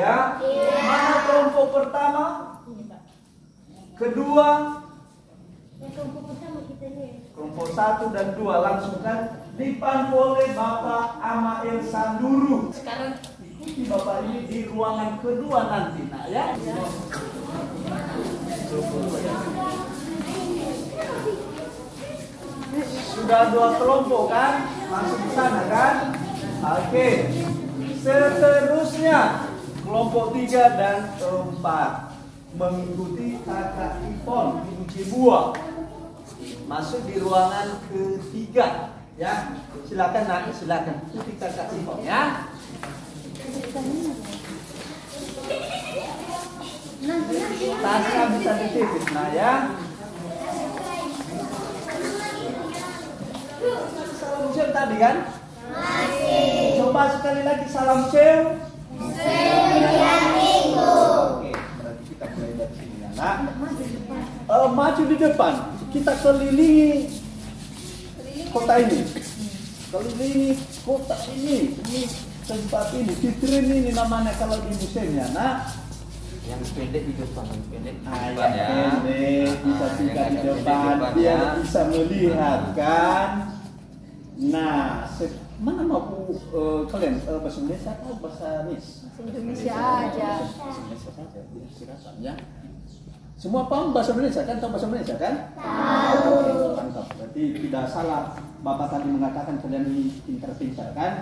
ya? Mana kelompok pertama? Kedua? Kelompok 1 dan 2 langsung kan dipandu oleh Bapak Amael Sanduru. Sekarang ikuti Bapak ini di ruangan kedua nanti, nak ya. Sudah 2 kelompok kan? Langsung ke sana kan? Oke. Seterusnya kelompok 3 dan 4 mengikuti kakak Ipon Ibu Cibua. Masuk di ruangan ketiga ya. Silakan nak, silakan ikuti kakak Ipon ya. Tasnya bisa dititip nah ya. Salam sew tadi kan? Masih. Coba sekali lagi salam sew. Oke, berarti kita mulai dari sini ya nak. Maju di depan. Kita kelilingi kota ini. Kelilingi kota ini. Ini tempat ini. Fitrin ini namanya kalau di museumnya nak. Yang pendek di depan, yang pendek di depan ya. Pendek bisa tinggal di depan biar bisa melihat kan. Nah, mana mau kalian bahasa Indonesia atau bahasa Nis? Indonesia aja. Bahasa Indonesia saja, silakan ya. Semua paham bahasa Indonesia kan? Tahu bahasa Indonesia kan? Tahu. Mantap. Berarti tidak salah. Bapak tadi mengatakan kalian ini pintar-pintar kan?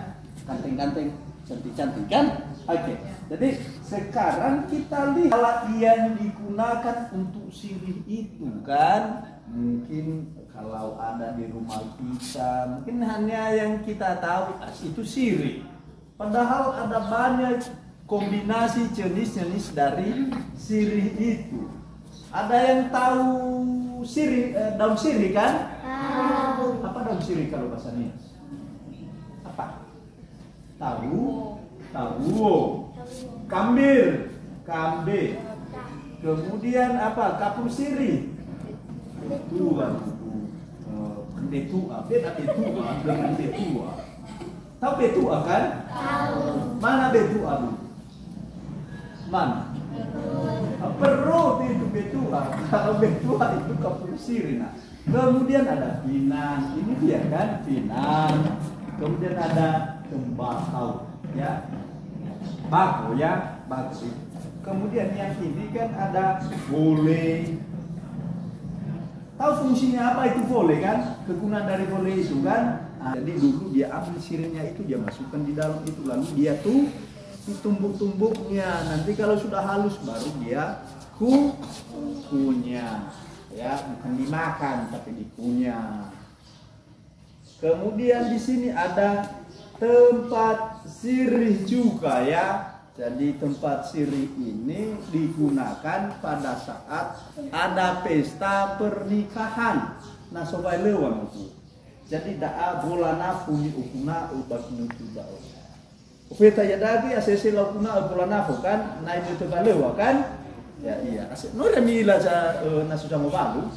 Ganteng-ganteng, cantik-cantik kan? Oke. Jadi sekarang kita lihat yang digunakan untuk sirih itu kan? Mungkin kalau ada di rumah kita, mungkin hanya yang kita tahu itu sirih. Padahal ada banyak kombinasi jenis-jenis dari sirih itu. Ada yang tahu sirih, daun sirih kan? Tahu. Apa daun sirih kalau bahasa Nias? Apa? Tahu, tahu. Kambir, kambe. Kemudian apa? Kapur sirih. Betua. Betua, beda betua dengan betua. Tahu betua kan? Tahu. Mana betua bu? Mana? Perut itu betua. Kalau betua itu kapur sirih. Nah, kemudian ada pinang. Ini dia kan pinang. Kemudian ada tembakau, ya. Bako ya, bako. Kemudian yang ini kan ada vole. Tahu fungsinya apa itu vole kan? Kegunaan dari vole itu kan? Nah, jadi dulu dia ambil sirihnya itu dia masukkan di dalam itu lalu dia tuh ditumbuk-tumbuknya. Nanti kalau sudah halus baru dia kunyah. Ya, bukan dimakan tapi dikunyah. Kemudian di sini ada tempat sirih juga ya. Jadi tempat sirih ini digunakan pada saat ada pesta pernikahan. Nah, sobat lewang itu. Jadi da'a bulana puni ukuna ubak nutuba. Upeta ya dagi asesi laukuna bulana kan. Nah itu balewa kan? Ya iya. No remila sa nasu sama balu.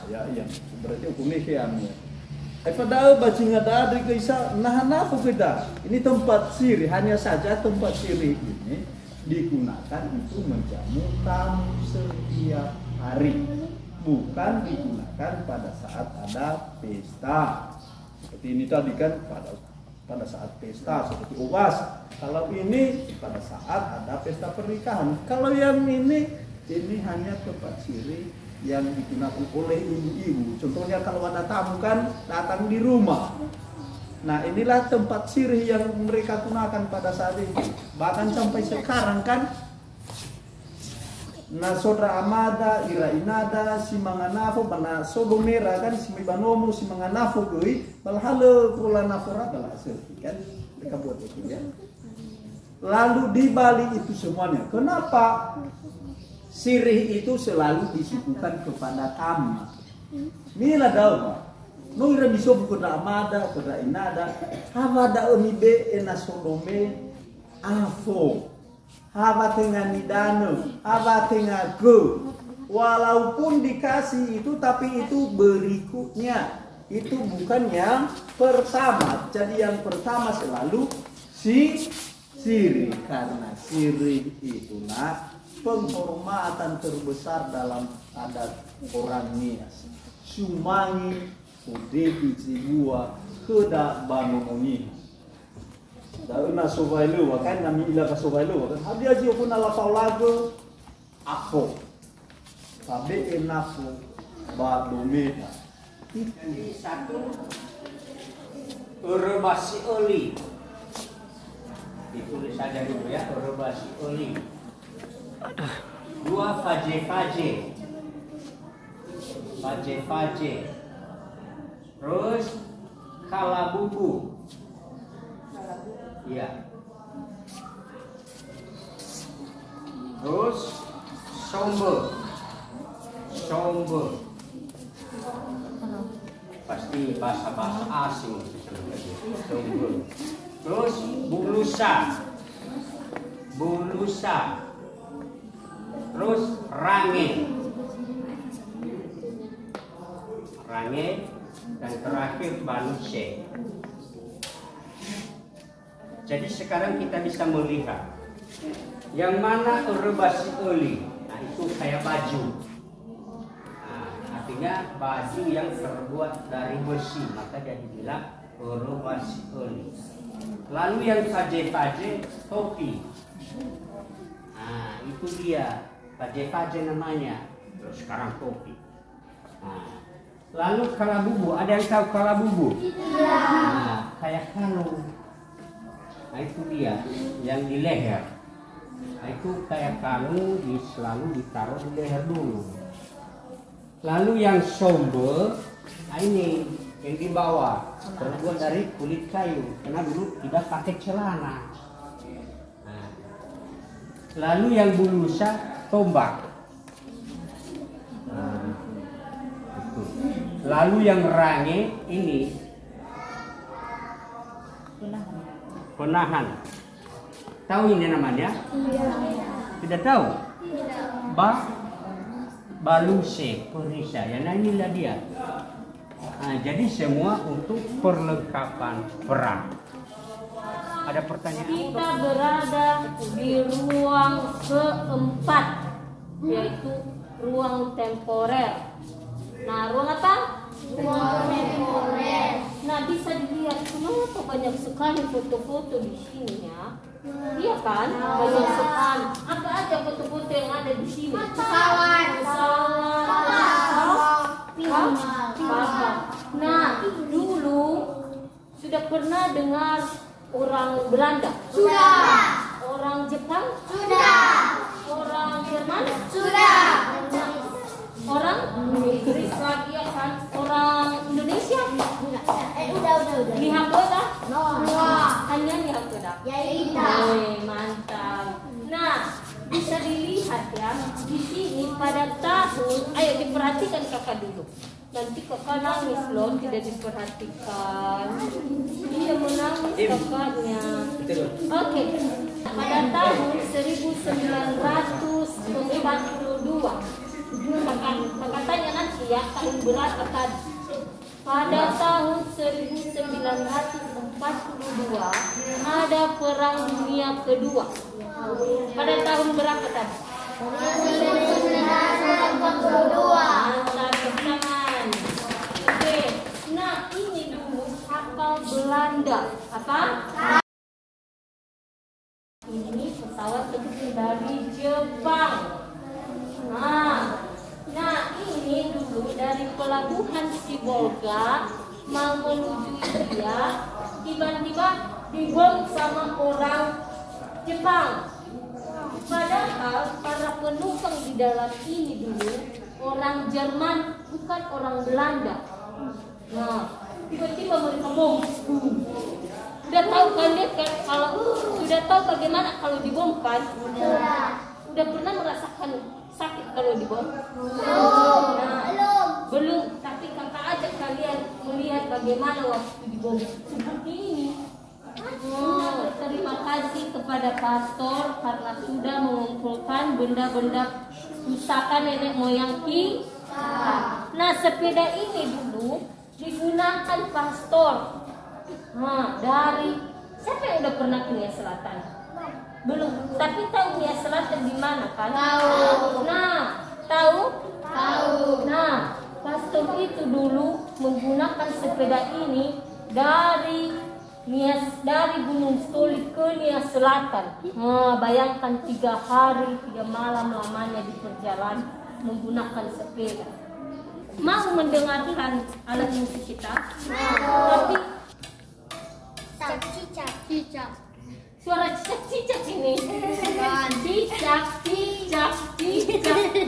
Ya iya. Berarti hukumnya kiam ya. Padahal bajingan dari kisah nahan-nahan kita. Ini tempat sirih, hanya saja tempat sirih ini digunakan untuk menjamu tamu setiap hari, bukan digunakan pada saat ada pesta. Seperti ini tadi kan pada saat pesta seperti uwas. Kalau ini pada saat ada pesta pernikahan. Kalau yang ini hanya tempat sirih yang digunakan oleh ibu-ibu. Contohnya kalau ada tamu kan datang di rumah. Nah inilah tempat sirih yang mereka gunakan pada saat itu. Bahkan sampai sekarang kan. Nah saudara Amada, Ira Inada, si Manganafo, mana Sodomera kan, si Mibanomo, si Manganafo goi, balhalo pula nafora bala kan. Mereka buat itu ya. Lalu di Bali itu semuanya. Kenapa? Sirih itu selalu disuguhkan kepada tamu. Mila daw. No ira biso kepada Amada, kepada Inada. Havada omibe enasodome afo. Hava tengah nidano, hava tengah go. Walaupun dikasih itu, tapi itu berikutnya. Itu bukan yang pertama. Jadi yang pertama selalu si sirih, karena sirih itu penghormatan terbesar dalam adat orang Nias. Sumangi udepi cibua kedak bangunoni. Dauna sobailu kan nami ila ka sobailu kan hadia ji pun ala paulago ako. Sabe enaku ba dometa. Jadi satu urbasi oli. Ditulis saja dulu ya, urbasi oli. Dua faje-faje. Faje-faje. Terus kalabubu. Iya. Terus sombe. Sombe. Pasti bahasa-bahasa asing. Sombe. Terus bulusa. Bulusa. Terus range. Range dan terakhir baluse. Jadi sekarang kita bisa melihat yang mana urbasi oli. Nah itu kayak baju. Nah, artinya baju yang terbuat dari besi, maka dia dibilang urbasi oli. Lalu yang faje-faje topi. Nah itu dia faje-faje namanya. Terus sekarang topi. Nah, lalu kalabubu, ada yang tahu kalabubu? Nah, kayak kalung. Nah itu dia yang di leher. Nah itu kayak kalung selalu ditaruh di leher dulu. Lalu yang sombe, nah ini yang di bawah terbuat dari kulit kayu karena dulu tidak pakai celana. Nah, lalu yang bulusa tombak. Nah, itu. Lalu yang range ini penahan. Tahu ini namanya? Tidak tahu? Baluse, perisai. Ya, nah inilah dia. Nah, jadi semua untuk perlengkapan perang. Ada pertanyaan? Kita berada di ruang keempat, yaitu ruang temporer. Nah, ruang apa? Ruang temporer. Nah, bisa dilihat kenapa banyak sekali foto-foto di sini ya. Iya kan? Banyak sekali. Apa aja foto-foto yang ada di sini? Pesawat. Pesawat. Nah, dulu sudah pernah dengar orang Belanda? Sudah. Orang Jepang? Sudah. Orang Jerman? Sudah. Orang Inggris lagi ya kan? Orang Indonesia? Udah. Lihat dah? No. Hanya lihat dah. Ya iya. Mantap. Nah, bisa dilihat ya di sini pada tahun. Ayo diperhatikan kakak dulu. Nanti kakak nangis loh, tidak diperhatikan. Dia menangis kakaknya. Oke. Pada tahun 1942. Kakak tanya nanti ya tahun berapa tadi. Pada tahun 1942 ada Perang Dunia Kedua. Pada tahun berapa tadi? 1942. Mantap, tangan. Oke. Nah, ini dulu kapal Belanda. Apa? Ini pesawat dari Jepang. Nah, ini dulu dari pelabuhan Sibolga mau menuju India, tiba-tiba dibom sama orang Jepang. Padahal para penumpang di dalam ini dulu orang Jerman, bukan orang Belanda. Nah, tiba-tiba mereka bom. Sudah tahu kan dia kalau sudah tahu bagaimana kalau dibom kan? Udah pernah merasakan sakit kalau dibom? Belum. Tapi kakak ajak kalian melihat bagaimana waktu dibom seperti ini. Terima kasih kepada pastor karena sudah mengumpulkan benda-benda pusaka nenek moyang kita. Nah, sepeda ini dulu digunakan pastor. Nah, dari siapa yang udah pernah ke Nia Selatan? Belum. Tapi tahu Nia Selatan di mana kan? Tahu. Nah, tahu? Tahu. Nah, pastor itu dulu menggunakan sepeda ini dari Gunung Stoli ke Nia Selatan. Nah, bayangkan 3 hari 3 malam lamanya di perjalanan menggunakan sepeda. Mau mendengarkan alat musik kita? Tapi Cicak. suara cicak-cicak ini. Cicak.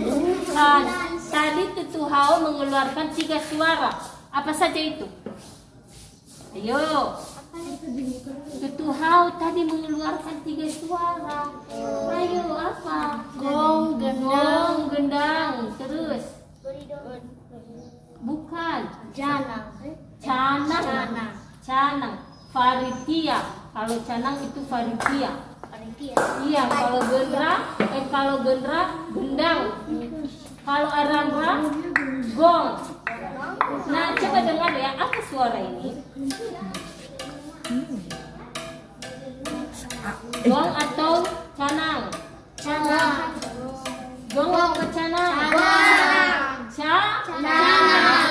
Bukan. Tadi Tutu Hao mengeluarkan 3 suara. Apa saja itu? Ayo. Tutu Hao tadi mengeluarkan 3 suara. Ayo apa? Gong, gendang. Gendang. Terus. Bukan. Canang. Faritia. Kalau canang itu faritia. Iya, kalau gendra, gendang. Kalau arambra, gong. Nah, coba dengar ya, apa suara ini? Gong atau canang? Gong atau canang? Canang.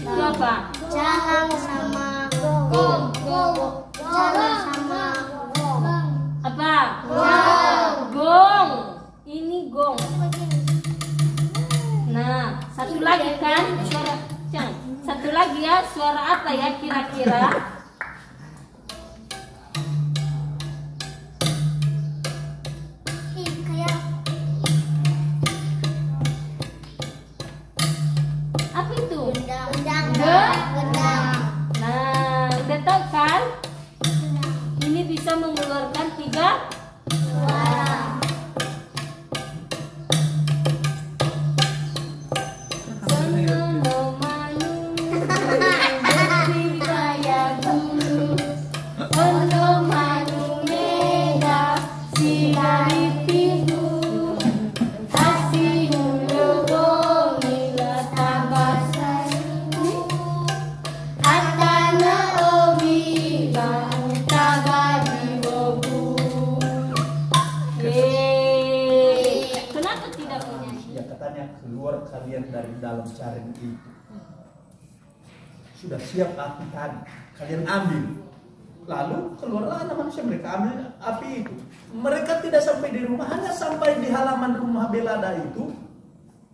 Itu apa? Canang sama gong. Canang sama gong. Apa? Gong. Ini gong. Nah, satu lagi kan suara canang. Satu lagi ya, suara apa ya kira-kira? Apa itu? Gendang. Nah, udah tahu kan? Ini bisa mengeluarkan 3 Suara. Kenapa tidak punya? Ya katanya keluar kalian dari dalam jaring itu. Sudah siap api tadi, kalian ambil. Lalu keluarlah anak manusia, mereka ambil api itu. Mereka tidak sampai di rumah, hanya sampai di halaman rumah Belada itu.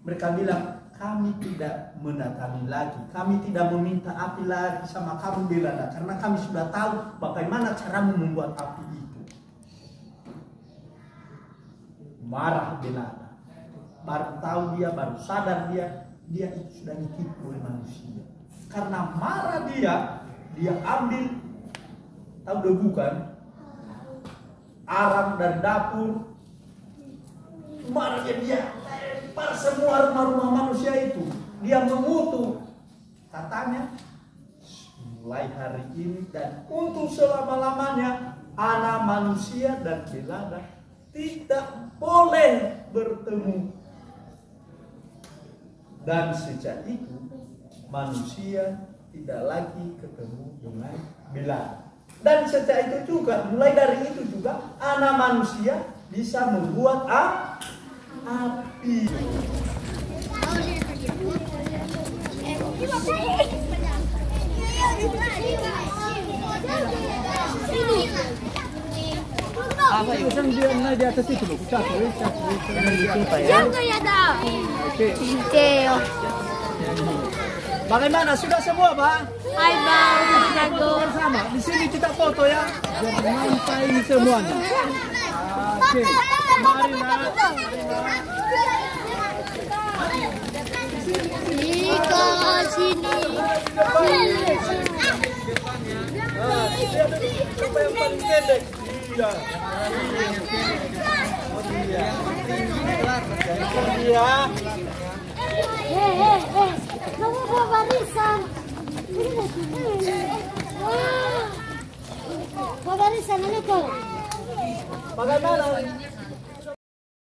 Mereka bilang, kami tidak mendatangi lagi, kami tidak meminta api lagi sama kamu Belada, karena kami sudah tahu bagaimana caramu membuat api itu. Marah Belada, baru tahu dia, baru sadar dia itu sudah ditipu oleh manusia. Karena marah dia ambil, tahu debu kan, arang dari dapur. Marahnya dia lempar semua rumah-rumah manusia itu. Dia mengutuk, katanya, mulai hari ini dan untuk selama-lamanya anak manusia dan Belada tidak boleh bertemu. Dan sejak itu manusia tidak lagi ketemu dengan Belada. Dan sejak itu juga, mulai dari itu juga anak manusia bisa membuat api. Apa itu yang dia di atas itu loh? Jangan ya dah. Oke. Bagaimana? Sudah semua, Pak? Hai bang, jago. Bersama. Di sini kita foto ya. Biar nampak ini semuanya. Oke. Mari nak. Ika sini. Siapa yang paling pendek? Iya. Iya. Kamu bawa barisan. Bawa barisan, ayo kau. Bagaimana?